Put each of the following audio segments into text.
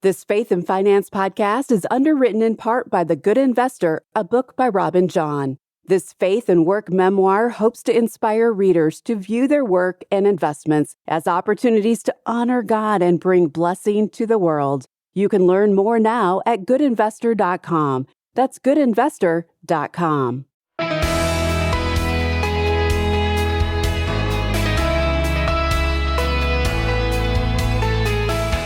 This Faith and Finance podcast is underwritten in part by The Good Investor, a book by Robin John. This faith and work memoir hopes to inspire readers to view their work and investments as opportunities to honor God and bring blessing to the world. You can learn more now at goodinvestor.com. That's goodinvestor.com.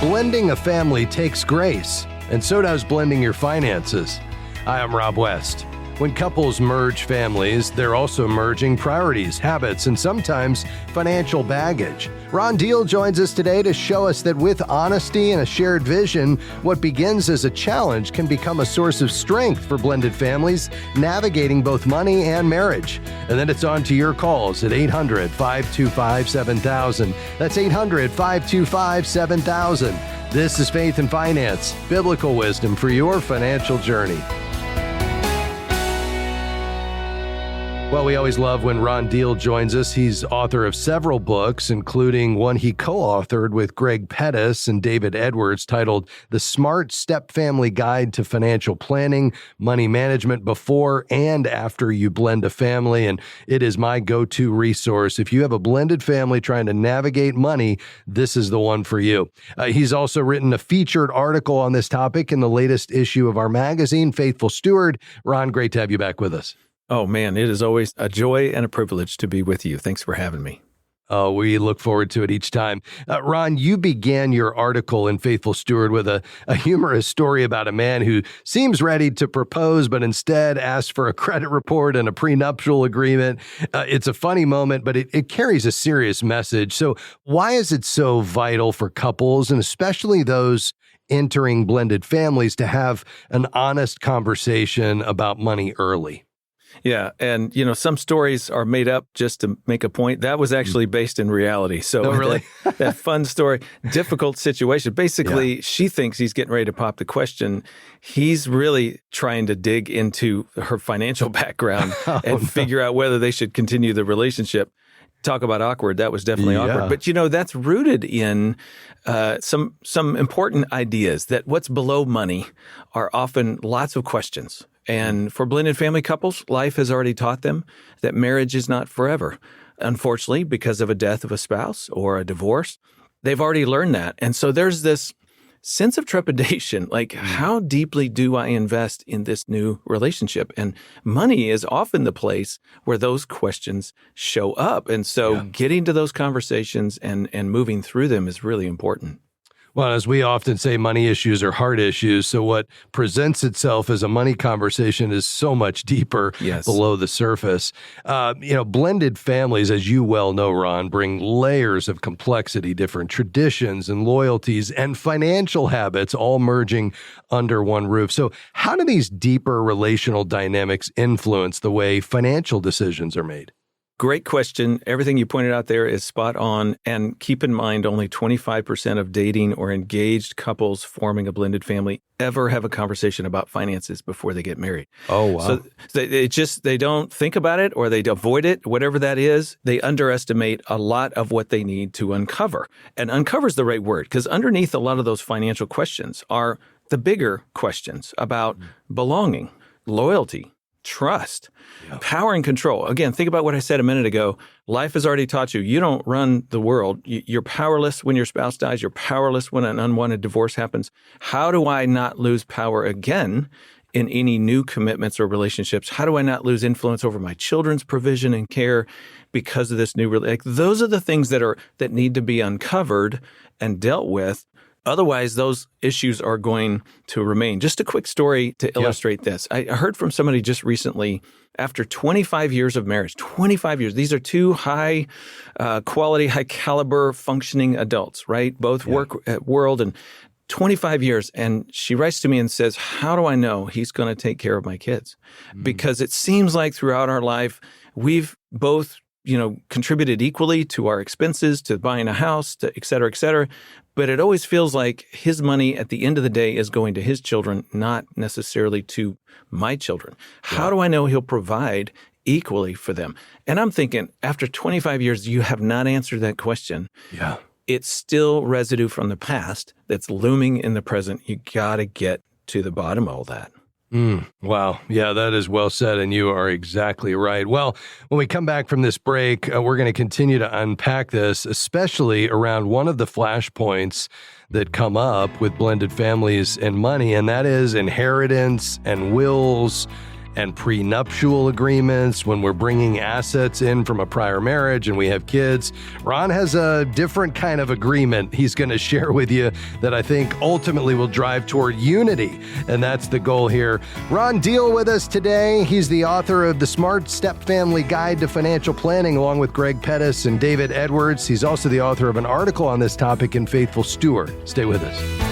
Blending a family takes grace, and so does blending your finances. Hi, I'm Rob West. When couples merge families, they're also merging priorities, habits, and sometimes financial baggage. Ron Deal joins us today to show us that with honesty and a shared vision, what begins as a challenge can become a source of strength for blended families, navigating both money and marriage. And then it's on to your calls at 800-525-7000. That's 800-525-7000. This is Faith and Finance, biblical wisdom for your financial journey. Well, we always love when Ron Deal joins us. He's author of several books, including one he co-authored with Greg Pettis and David Edwards titled The Smart Step-Family Guide to Financial Planning, Money Management Before and After You Blend a Family. And it is my go-to resource. If you have a blended family trying to navigate money, this is the one for you. He's also written a featured article on this topic in the latest issue of our magazine, Faithful Steward. Ron, great to have you back with us. Oh, man, it is always a joy and a privilege to be with you. Thanks for having me. Oh, we look forward to it each time. Ron, you began your article in Faithful Steward with a humorous story about a man who seems ready to propose, but instead asks for a credit report and a prenuptial agreement. It's a funny moment, but it carries a serious message. So why is it so vital for couples, and especially those entering blended families, to have an honest conversation about money early? Yeah. And, some stories are made up just to make a point. That was actually based in reality. So really? that fun story, difficult situation. Basically, She thinks he's getting ready to pop the question. He's really trying to dig into her financial background and figure out whether they should continue the relationship. Talk about awkward. That was definitely awkward. But, that's rooted in some important ideas that what's below money are often lots of questions. And for blended family couples, life has already taught them that marriage is not forever. Unfortunately, because of a death of a spouse or a divorce, they've already learned that. And so there's this sense of trepidation, like how deeply do I invest in this new relationship? And money is often the place where those questions show up. And so getting to those conversations and moving through them is really important. Well, as we often say, money issues are heart issues. So what presents itself as a money conversation is so much deeper below the surface. Blended families, as you well know, Ron, bring layers of complexity, different traditions and loyalties and financial habits all merging under one roof. So how do these deeper relational dynamics influence the way financial decisions are made? Great question. Everything you pointed out there is spot on. And keep in mind, only 25% of dating or engaged couples forming a blended family ever have a conversation about finances before they get married. Oh, wow. So they don't think about it, or they avoid it, whatever that is. They underestimate a lot of what they need to uncover. And uncover is the right word, because underneath a lot of those financial questions are the bigger questions about belonging, loyalty, trust, power and control. Again, think about what I said a minute ago. Life has already taught you don't run the world. You're powerless when your spouse dies. You're powerless when an unwanted divorce happens. How do I not lose power again in any new commitments or relationships? How do I not lose influence over my children's provision and care because of this new those are the things that need to be uncovered and dealt with. Otherwise, those issues are going to remain. Just a quick story to illustrate this. I heard from somebody just recently, after 25 years of marriage, 25 years, these are two high quality, high caliber functioning adults, right? Both work at World, and 25 years. And she writes to me and says, how do I know he's going to take care of my kids? Because it seems like throughout our life, we've both contributed equally to our expenses, to buying a house, to et cetera, but it always feels like his money at the end of the day is going to his children, not necessarily to my children. How do I know he'll provide equally for them? And I'm thinking, after 25 years, you have not answered that question. Yeah. it's still residue from the past that's looming in the present. You got to get to the bottom of all that. Wow. Yeah, that is well said, and you are exactly right. Well, when we come back from this break, we're going to continue to unpack this, especially around one of the flashpoints that come up with blended families and money, and that is inheritance and wills and prenuptial agreements when we're bringing assets in from a prior marriage and we have kids. Ron has a different kind of agreement he's going to share with you that I think ultimately will drive toward unity, and that's the goal here. Ron Deal with us today. He's the author of The Smart Step Family Guide to Financial Planning, along with Greg Pettis and David Edwards. He's also the author of an article on this topic in Faithful Steward. Stay with us.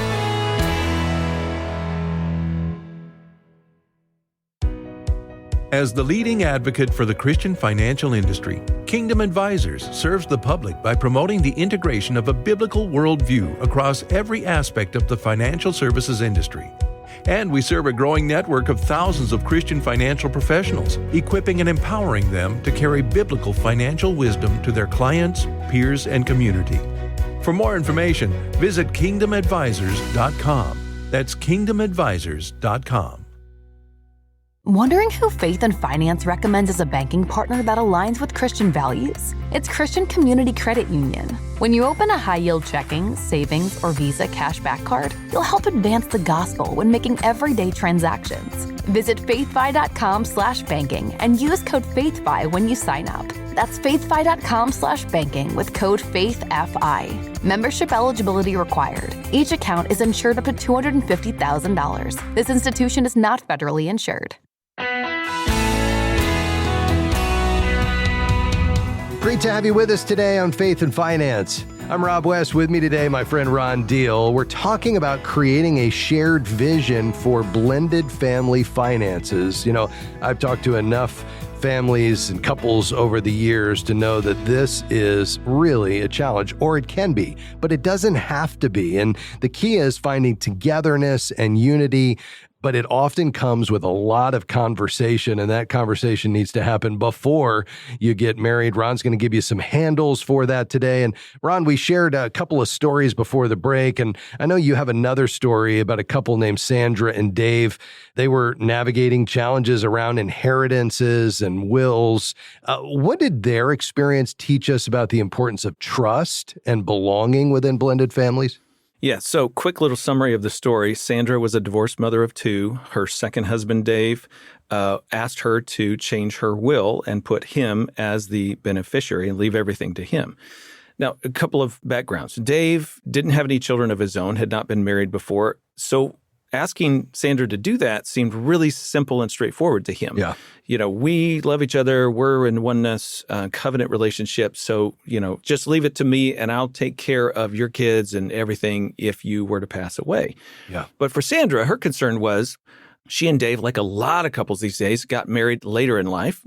As the leading advocate for the Christian financial industry, Kingdom Advisors serves the public by promoting the integration of a biblical worldview across every aspect of the financial services industry. And we serve a growing network of thousands of Christian financial professionals, equipping and empowering them to carry biblical financial wisdom to their clients, peers, and community. For more information, visit kingdomadvisors.com. That's kingdomadvisors.com. Wondering who Faith and Finance recommends as a banking partner that aligns with Christian values? It's Christian Community Credit Union. When you open a high-yield checking, savings, or Visa cashback card, you'll help advance the gospel when making everyday transactions. Visit faithfi.com/banking and use code FAITHFI when you sign up. That's faithfi.com/banking with code FAITHFI. Membership eligibility required. Each account is insured up to $250,000. This institution is not federally insured. Great to have you with us today on Faith and Finance. I'm Rob West. With me today, my friend Ron Deal. We're talking about creating a shared vision for blended family finances. You know, I've talked to enough families and couples over the years to know that this is really a challenge, or it can be, but it doesn't have to be. And the key is finding togetherness and unity, but it often comes with a lot of conversation, and that conversation needs to happen before you get married. Ron's going to give you some handles for that today. And Ron, we shared a couple of stories before the break, and I know you have another story about a couple named Sandra and Dave. They were navigating challenges around inheritances and wills. What did their experience teach us about the importance of trust and belonging within blended families? Yeah, so quick little summary of the story. Sandra was a divorced mother of two. Her second husband, Dave, asked her to change her will and put him as the beneficiary and leave everything to him. Now, a couple of backgrounds. Dave didn't have any children of his own, had not been married before, so asking Sandra to do that seemed really simple and straightforward to him. Yeah. You know, we love each other. We're in oneness, covenant relationship. So, you know, just leave it to me and I'll take care of your kids and everything if you were to pass away. Yeah. But for Sandra, her concern was she and Dave, like a lot of couples these days, got married later in life,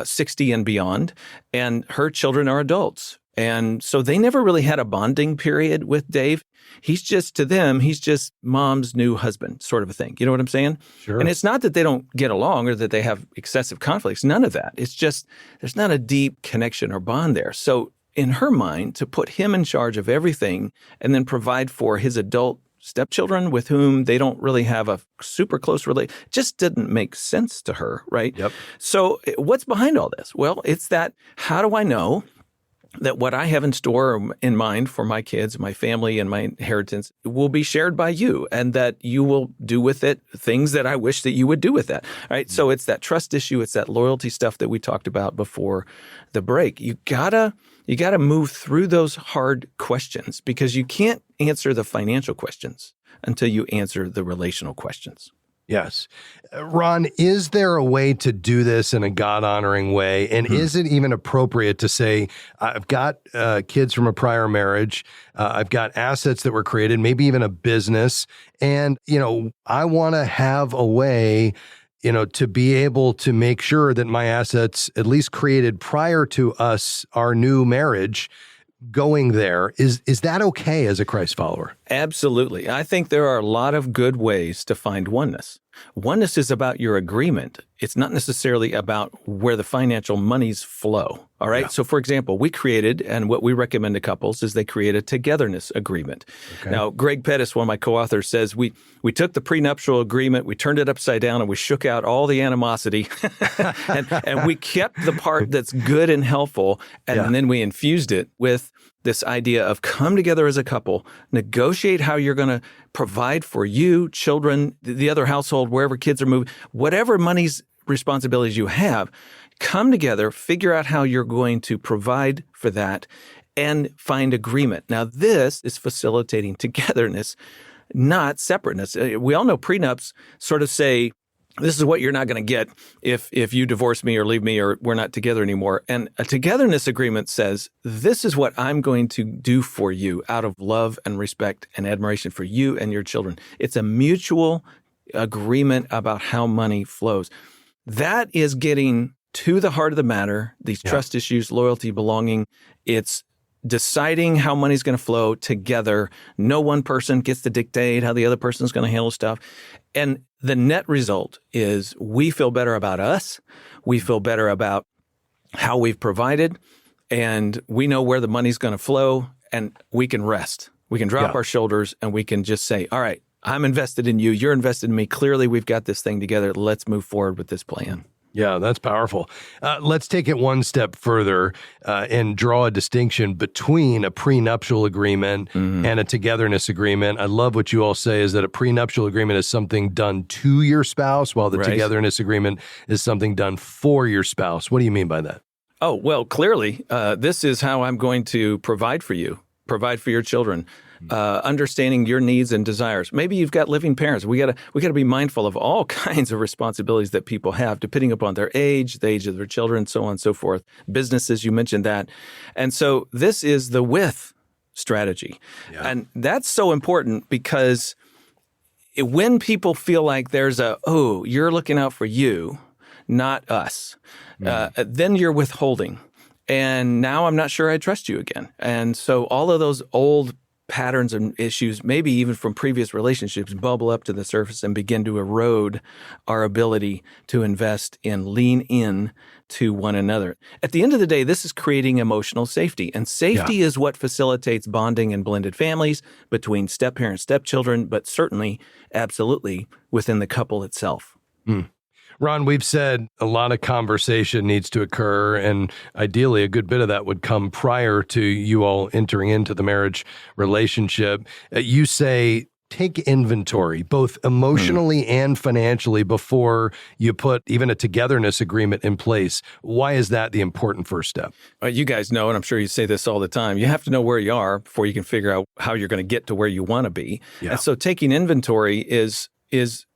60 and beyond, and her children are adults. And so they never really had a bonding period with Dave. He's just, to them, he's just mom's new husband, sort of a thing. You know what I'm saying? Sure. And it's not that they don't get along or that they have excessive conflicts. None of that. It's just there's not a deep connection or bond there. So in her mind, to put him in charge of everything and then provide for his adult stepchildren with whom they don't really have a super close relation just didn't make sense to her, right? Yep. So what's behind all this? Well, it's that, how do I know that what I have in store or in mind for my kids, my family, and my inheritance will be shared by you, and that you will do with it things that I wish that you would do with that, right? So it's that trust issue. It's that loyalty stuff that we talked about before the break. You gotta move through those hard questions because you can't answer the financial questions until you answer the relational questions. Yes. Ron, is there a way to do this in a God-honoring way? And is it even appropriate to say, I've got kids from a prior marriage, I've got assets that were created, maybe even a business, and, I want to have a way, to be able to make sure that my assets, at least created prior to our new marriage, going there. Is that okay as a Christ follower? Absolutely. I think there are a lot of good ways to find oneness. Oneness is about your agreement. It's not necessarily about where the financial monies flow. All right. Yeah. So, for example, we created, and what we recommend to couples is they create a togetherness agreement. Okay. Now, Greg Pettis, one of my co-authors, says we took the prenuptial agreement, we turned it upside down, and we shook out all the animosity, and we kept the part that's good and helpful, and then we infused it with this idea of come together as a couple, negotiate how you're going to provide for you, children, the other household, wherever kids are moving, whatever money's responsibilities you have, come together, figure out how you're going to provide for that, and find agreement. Now, this is facilitating togetherness, not separateness. We all know prenups sort of say, this is what you're not going to get if you divorce me or leave me or we're not together anymore. And a togetherness agreement says, this is what I'm going to do for you out of love and respect and admiration for you and your children. It's a mutual agreement about how money flows. That is getting to the heart of the matter, these trust issues, loyalty, belonging. It's deciding how money's going to flow together. No one person gets to dictate how the other person's going to handle stuff. And the net result is we feel better about us. We feel better about how we've provided, and we know where the money's going to flow, and we can rest. We can drop our shoulders, and we can just say, all right, I'm invested in you. You're invested in me. Clearly, we've got this thing together. Let's move forward with this plan. Yeah, that's powerful. Let's take it one step further and draw a distinction between a prenuptial agreement and a togetherness agreement. I love what you all say is that a prenuptial agreement is something done to your spouse, while the togetherness agreement is something done for your spouse. What do you mean by that? Oh, well, clearly, this is how I'm going to provide for you, provide for your children. Understanding your needs and desires. Maybe you've got living parents. We gotta be mindful of all kinds of responsibilities that people have, depending upon their age, the age of their children, so on and so forth. Businesses, you mentioned that. And so this is the with strategy. Yeah. And that's so important because when people feel like there's you're looking out for you, not us, then you're withholding. And now I'm not sure I trust you again. And so all of those old patterns and issues, maybe even from previous relationships, bubble up to the surface and begin to erode our ability to invest and lean in to one another. At the end of the day, this is creating emotional safety. And safety is what facilitates bonding in blended families between step-parents, stepchildren, but certainly, absolutely, within the couple itself. Ron, we've said a lot of conversation needs to occur, and ideally a good bit of that would come prior to you all entering into the marriage relationship. You say take inventory, both emotionally and financially, before you put even a togetherness agreement in place. Why is that the important first step? You guys know, and I'm sure you say this all the time, you have to know where you are before you can figure out how you're going to get to where you want to be. Yeah. And so taking inventory is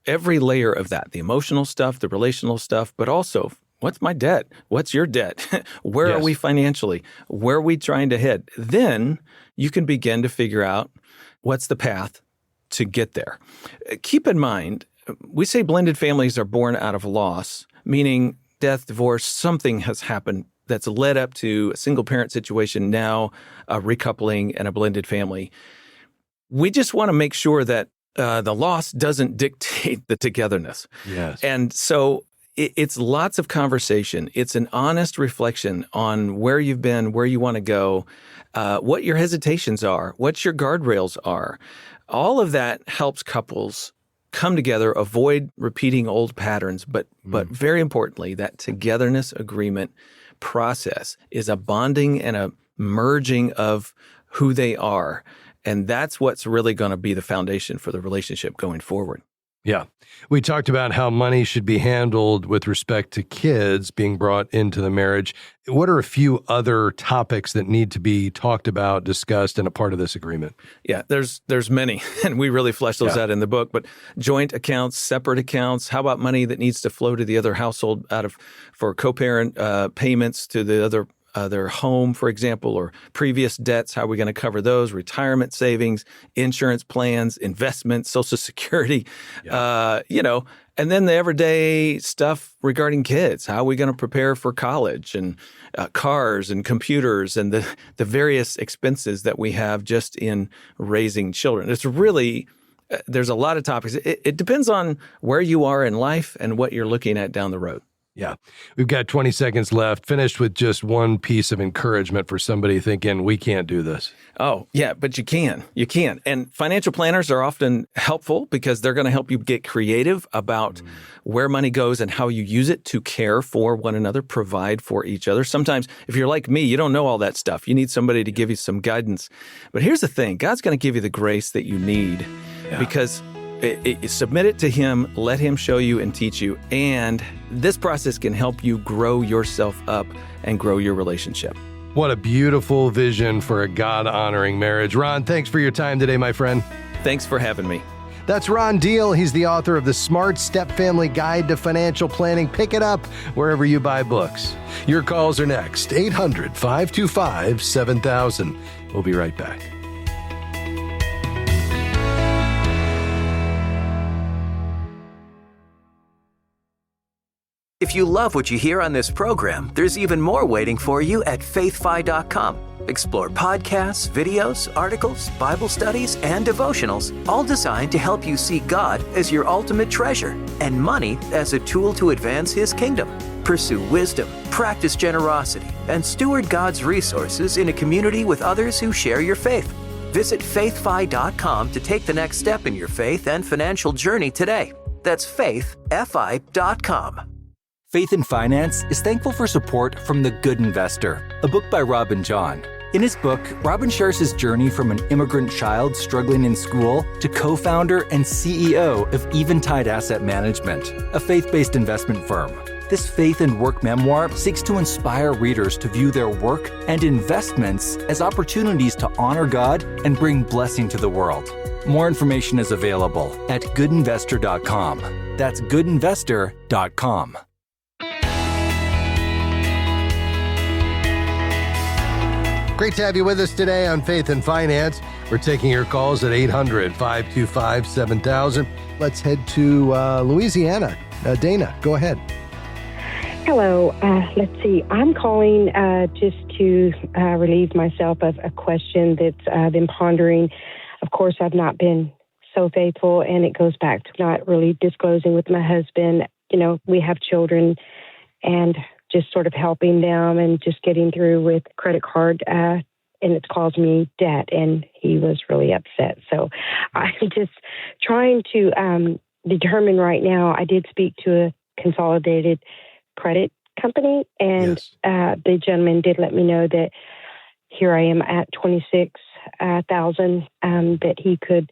every layer of that, the emotional stuff, the relational stuff, but also what's my debt? What's your debt? Where are we financially? Where are we trying to head? Then you can begin to figure out what's the path to get there. Keep in mind, we say blended families are born out of loss, meaning death, divorce, something has happened that's led up to a single parent situation, now a recoupling and a blended family. We just want to make sure that the loss doesn't dictate the togetherness. Yes. And so it's lots of conversation. It's an honest reflection on where you've been, where you want to go, what your hesitations are, what your guardrails are. All of that helps couples come together, avoid repeating old patterns, but very importantly, that togetherness agreement process is a bonding and a merging of who they are. And that's what's really going to be the foundation for the relationship going forward. Yeah. We talked about how money should be handled with respect to kids being brought into the marriage. What are a few other topics that need to be talked about, discussed, and a part of this agreement? Yeah, there's many, and we really flesh those out in the book. But joint accounts, separate accounts, how about money that needs to flow to the other household for co-parent payments to the other their home, for example, or previous debts, how are we going to cover those, retirement savings, insurance plans, investments, Social Security, and then the everyday stuff regarding kids. How are we going to prepare for college and cars and computers and the various expenses that we have just in raising children? It's really there's a lot of topics. It depends on where you are in life and what you're looking at down the road. Yeah. We've got 20 seconds left. Finished with just one piece of encouragement for somebody thinking, we can't do this. Oh, yeah, but you can. You can. And financial planners are often helpful because they're going to help you get creative about where money goes and how you use it to care for one another, provide for each other. Sometimes, if you're like me, you don't know all that stuff. You need somebody to give you some guidance. But here's the thing. God's going to give you the grace that you need because submit it to Him, let Him show you and teach you. And this process can help you grow yourself up and grow your relationship. What a beautiful vision for a God-honoring marriage. Ron, thanks for your time today, my friend. Thanks for having me. That's Ron Deal. He's the author of The Smart Step Family Guide to Financial Planning. Pick it up wherever you buy books. Your calls are next. 800-525-7000. We'll be right back. If you love what you hear on this program, there's even more waiting for you at faithfi.com. Explore podcasts, videos, articles, Bible studies, and devotionals, all designed to help you see God as your ultimate treasure and money as a tool to advance His kingdom. Pursue wisdom, practice generosity, and steward God's resources in a community with others who share your faith. Visit faithfi.com to take the next step in your faith and financial journey today. That's faithfi.com. Faith in Finance is thankful for support from The Good Investor, a book by Robin John. In his book, Robin shares his journey from an immigrant child struggling in school to co-founder and CEO of Eventide Asset Management, a faith-based investment firm. This faith and work memoir seeks to inspire readers to view their work and investments as opportunities to honor God and bring blessing to the world. More information is available at goodinvestor.com. That's goodinvestor.com. Great to have you with us today on Faith and Finance. We're taking your calls at 800-525-7000. Let's head to Louisiana. Dana, go ahead. Hello. Let's see. I'm calling just to relieve myself of a question that's been pondering. Of course, I've not been so faithful, and it goes back to not really disclosing with my husband. You know, we have children, and just sort of helping them and just getting through with credit card, and it's caused me debt, and he was really upset. So I'm just trying to determine right now. I did speak to a consolidated credit company, and the gentleman did let me know that here I am at $26,000, that he could,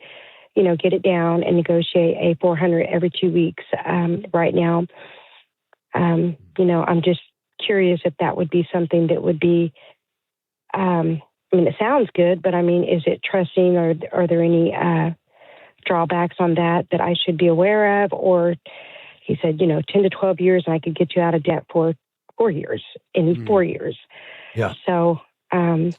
get it down and negotiate a $400 every 2 weeks. Right now, I'm just curious if that would be something that would be, it sounds good, but is it trusting, or are there any drawbacks on that I should be aware of? Or he said, 10 to 12 years, and I could get you out of debt for 4 years, in 4 years. Yeah. So I'm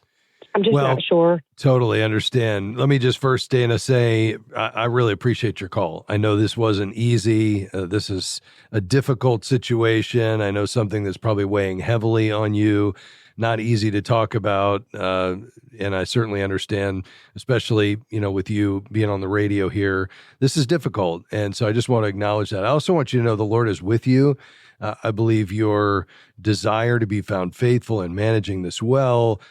just not sure. Totally understand. Let me just first, Dana, say I really appreciate your call. I know this wasn't easy. This is a difficult situation. I know something that's probably weighing heavily on you. Not easy to talk about, and I certainly understand, especially, with you being on the radio here, this is difficult, and so I just want to acknowledge that. I also want you to know the Lord is with you. I believe your desire to be found faithful in managing this well,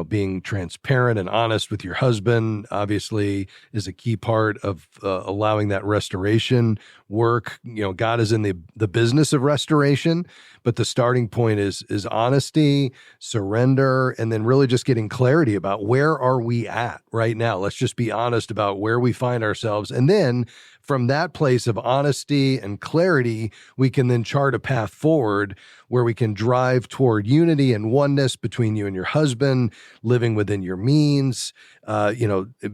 being transparent and honest with your husband, obviously is a key part of allowing that restoration work. God is in the business of restoration, but the starting point is honesty, surrender, and then really just getting clarity about where are we at right now. Let's just be honest about where we find ourselves. And then from that place of honesty and clarity, we can then chart a path forward where we can drive toward unity and oneness between you and your husband, living within your means,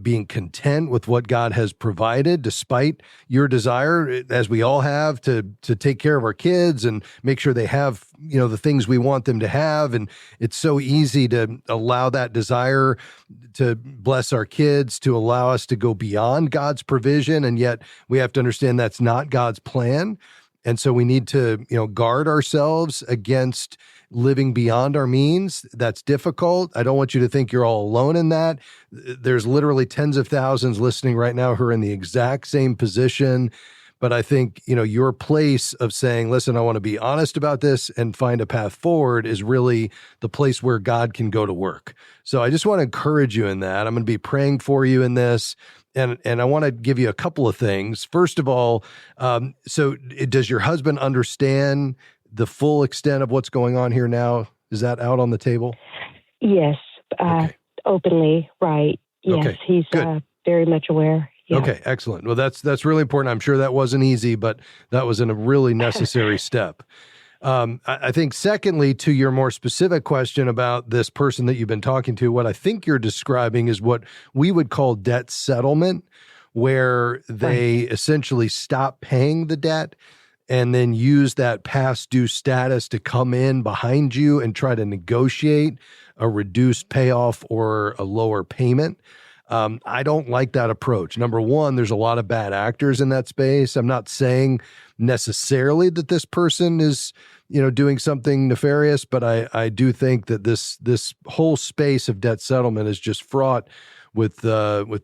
being content with what God has provided, despite your desire, as we all have, to take care of our kids and make sure they have, the things we want them to have. And it's so easy to allow that desire to bless our kids, to allow us to go beyond God's provision. And yet we have to understand that's not God's plan. And so we need to, guard ourselves against living beyond our means. That's difficult. I don't want you to think you're all alone in that. There's literally tens of thousands listening right now who are in the exact same position. But I think, your place of saying, listen, I want to be honest about this and find a path forward is really the place where God can go to work. So I just want to encourage you in that. I'm going to be praying for you in this. And I want to give you a couple of things. First of all, does your husband understand the full extent of what's going on here now? Is that out on the table? Yes, okay. Openly, right. Yes, okay. He's very much aware. Yeah. Okay, excellent. Well, that's really important. I'm sure that wasn't easy, but that was a really necessary step. I think secondly, to your more specific question about this person that you've been talking to, what I think you're describing is what we would call debt settlement, where they essentially stop paying the debt and then use that past due status to come in behind you and try to negotiate a reduced payoff or a lower payment. I don't like that approach. Number one, there's a lot of bad actors in that space. I'm not saying necessarily that this person is, doing something nefarious, but I do think that this whole space of debt settlement is just fraught with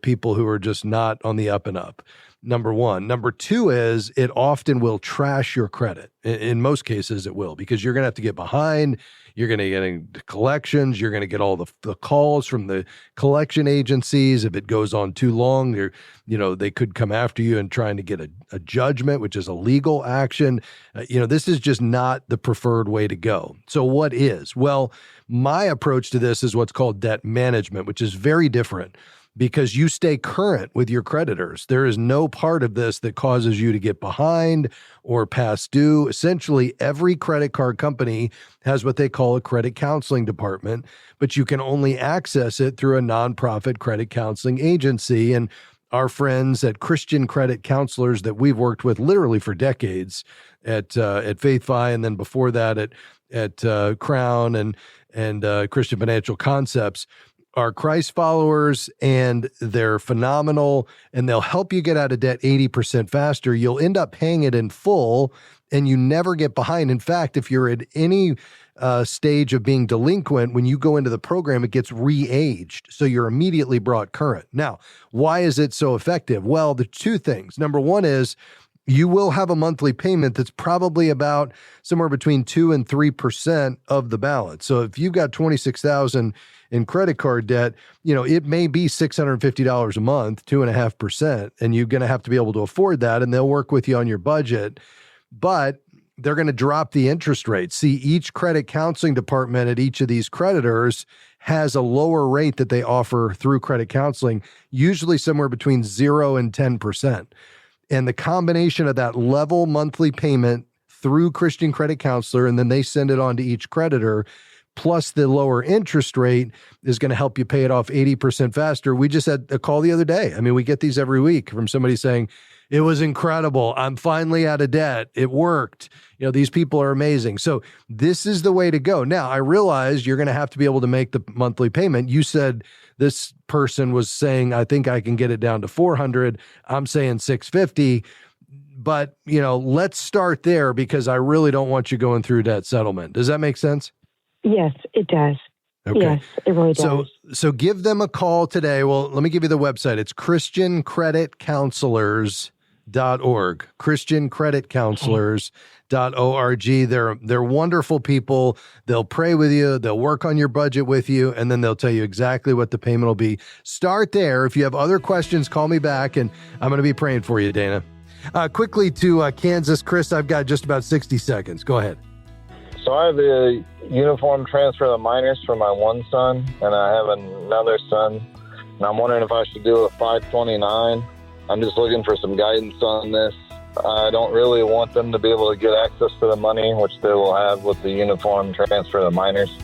people who are just not on the up and up. Number one. Number two is it often will trash your credit. In most cases, it will, because you're going to have to get behind. You're going to get into collections. You're going to get all the calls from the collection agencies. If it goes on too long, they could come after you and trying to get a judgment, which is a legal action. This is just not the preferred way to go. So what is? Well, my approach to this is what's called debt management, which is very different, because you stay current with your creditors. There is no part of this that causes you to get behind or past due. Essentially, every credit card company has what they call a credit counseling department, but you can only access it through a nonprofit credit counseling agency. And our friends at Christian Credit Counselors that we've worked with literally for decades at Faith Fi, and then before that at Crown and Christian Financial Concepts, are Christ followers, and they're phenomenal, and they'll help you get out of debt 80% faster. You'll end up paying it in full, and you never get behind. In fact, if you're at any stage of being delinquent, when you go into the program, it gets re-aged. So you're immediately brought current. Now, why is it so effective? Well, the two things. Number one is you will have a monthly payment that's probably about somewhere between 2 and 3% of the balance. So if you've got $26,000 in credit card debt, it may be $650 a month, 2.5%, and you're going to have to be able to afford that, and they'll work with you on your budget, but they're going to drop the interest rate. See, each credit counseling department at each of these creditors has a lower rate that they offer through credit counseling, usually somewhere between 0 and 10%. And the combination of that level monthly payment through Christian Credit Counselor, and then they send it on to each creditor, plus the lower interest rate is going to help you pay it off 80% faster. We just had a call the other day. I mean, we get these every week from somebody saying, it was incredible. I'm finally out of debt. It worked. These people are amazing. So this is the way to go. Now, I realize you're going to have to be able to make the monthly payment. You said this person was saying, I think I can get it down to $400. I'm saying $650. But, let's start there, because I really don't want you going through debt settlement. Does that make sense? Yes, it does. Okay. Yes, it really does. So give them a call today. Well, let me give you the website. It's ChristianCreditCounselors.org. ChristianCreditCounselors.org. They're wonderful people. They'll pray with you. They'll work on your budget with you, and then they'll tell you exactly what the payment will be. Start there. If you have other questions, call me back, and I'm going to be praying for you, Dana. Quickly to Kansas. Chris, I've got just about 60 seconds. Go ahead. So I have the uniform transfer of the minors for my one son, and I have another son, and I'm wondering if I should do a 529. I'm just looking for some guidance on this. I don't really want them to be able to get access to the money, which they will have with the uniform transfer of the minors.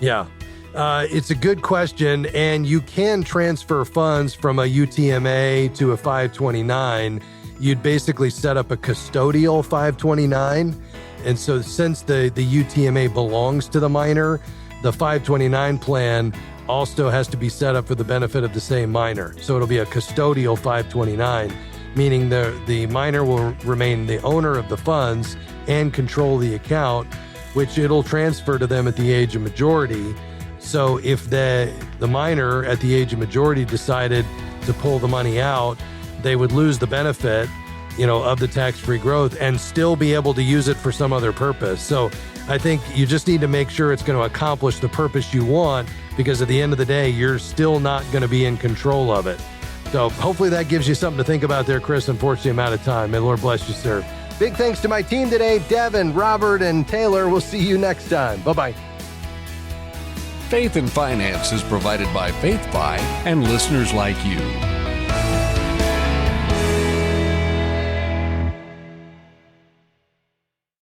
Yeah. It's a good question, and you can transfer funds from a UTMA to a 529. You'd basically set up a custodial 529. And so since the UTMA belongs to the minor, the 529 plan also has to be set up for the benefit of the same minor. So it'll be a custodial 529, meaning the minor will remain the owner of the funds and control the account, which it'll transfer to them at the age of majority. So if the minor at the age of majority decided to pull the money out, they would lose the benefit, of the tax-free growth and still be able to use it for some other purpose. So I think you just need to make sure it's going to accomplish the purpose you want, because at the end of the day, you're still not going to be in control of it. So hopefully that gives you something to think about there, Chris. Unfortunately, I'm out of time. May the Lord bless you, sir. Big thanks to my team today, Devin, Robert, and Taylor. We'll see you next time. Bye-bye. Faith and Finance is provided by FaithFi and listeners like you.